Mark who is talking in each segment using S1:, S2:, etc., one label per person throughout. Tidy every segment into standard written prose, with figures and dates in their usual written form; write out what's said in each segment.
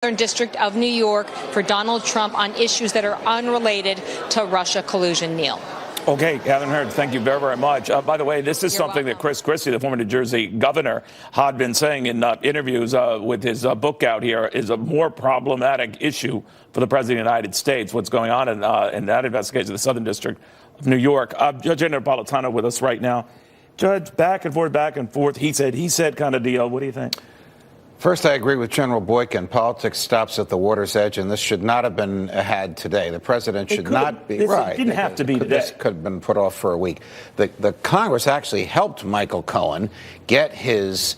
S1: District of New York for Donald Trump on issues that are unrelated to Russia collusion. Neil.
S2: Okay, Catherine Heard, thank you very, very much. By the way, this is something that Chris Christie, the former New Jersey governor, had been saying in interviews with his book out here, is a more problematic issue for the President of the United States, what's going on in that investigation of the Southern District of New York. Judge Napolitano with us right now. Judge, back and forth, he said kind of deal. What do you think?
S3: First, I agree with General Boykin. Politics stops at the water's edge, and this should not have been had today. The president should not be right.
S2: It didn't have to be today.
S3: This could have been put off for a week. The Congress actually helped Michael Cohen get his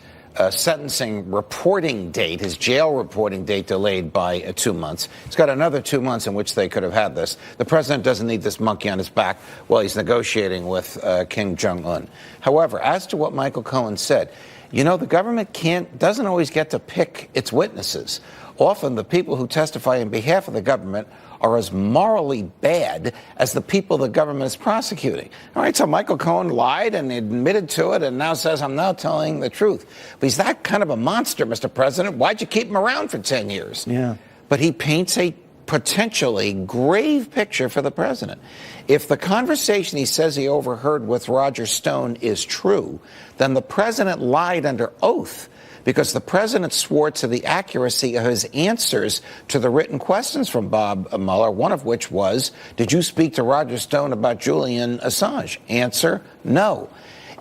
S3: sentencing reporting date, his jail reporting date, delayed by 2 months. He's got another 2 months in which they could have had this. The president doesn't need this monkey on his back while he's negotiating with Kim Jong-un. However, as to what Michael Cohen said, you know, the government doesn't always get to pick its witnesses. Often the people who testify on behalf of the government are as morally bad as the people the government is prosecuting. All right, so Michael Cohen lied and admitted to it and now says, I'm now telling the truth. But he's that kind of a monster, Mr. President. Why'd you keep him around for 10 years?
S2: Yeah.
S3: But he paints a potentially grave picture for the president. If the conversation he says he overheard with Roger Stone is true, then the president lied under oath because the president swore to the accuracy of his answers to the written questions from Bob Mueller, one of which was, did you speak to Roger Stone about Julian Assange? Answer, no.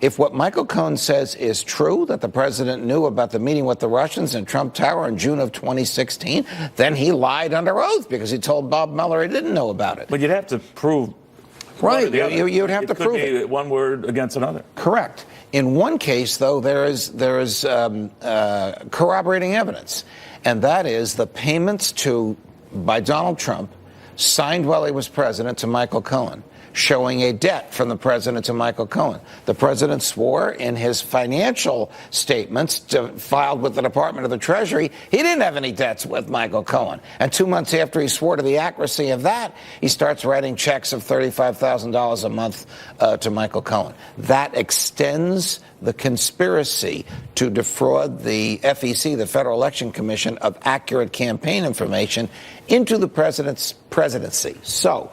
S3: If what Michael Cohen says is true, that the president knew about the meeting with the Russians in Trump Tower in June of 2016, then he lied under oath because he told Bob Mueller he didn't know about it.
S2: But you'd have to prove.
S3: Right, you'd have to prove it.
S2: One word against another.
S3: Correct. In one case, though, there is corroborating evidence, and that is the payments by Donald Trump, signed while he was president, to Michael Cohen, showing a debt from the president to Michael Cohen. The president swore in his financial statements filed with the Department of the Treasury he didn't have any debts with Michael Cohen. And 2 months after he swore to the accuracy of that, he starts writing checks of $35,000 a month to Michael Cohen. That extends the conspiracy to defraud the FEC, the Federal Election Commission, of accurate campaign information into the president's presidency. So,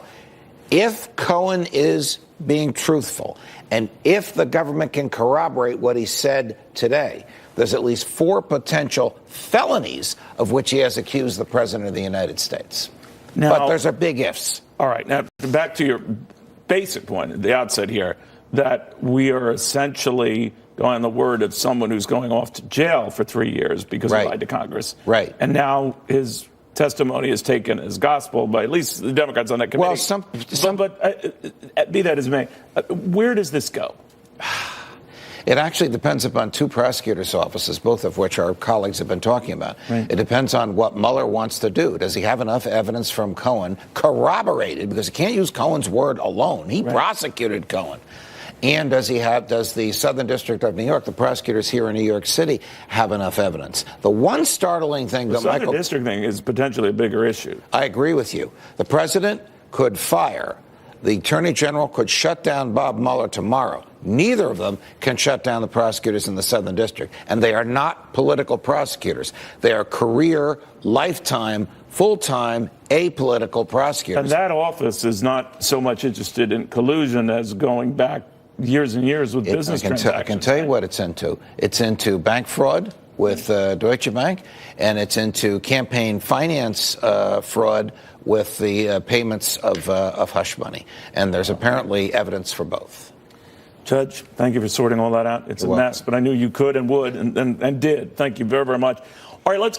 S3: if Cohen is being truthful, and if the government can corroborate what he said today, there's at least 4 potential felonies of which he has accused the president of the United States.
S2: Now,
S3: but there's a big ifs.
S2: All right. Now, back to your basic point at the outset here, that we are essentially going on the word of someone who's going off to jail for 3 years because he lied to Congress.
S3: Right.
S2: And now his testimony is taken as gospel by at least the Democrats on that committee.
S3: Well,
S2: but be that as it may, where does this go?
S3: It actually depends upon 2 prosecutors' offices, both of which our colleagues have been talking about.
S2: Right.
S3: It depends on what Mueller wants to do. Does he have enough evidence from Cohen corroborated? Because he can't use Cohen's word alone. He prosecuted Cohen. And does the Southern District of New York, the prosecutors here in New York City, have enough evidence? The one startling thing
S2: the Southern District thing is potentially a bigger issue.
S3: I agree with you. The president could fire. The attorney general could shut down Bob Mueller tomorrow. Neither of them can shut down the prosecutors in the Southern District. And they are not political prosecutors. They are career, lifetime, full-time, apolitical prosecutors.
S2: And that office is not so much interested in collusion as going back years and years with business transactions.
S3: I can tell you what it's into. It's into bank fraud with Deutsche Bank, and it's into campaign finance fraud with the payments of hush money. And there's apparently evidence for both.
S2: Judge, thank you for sorting all that out. It's a mess, but I knew you could and would and did. Thank you very, very much. All right, let's get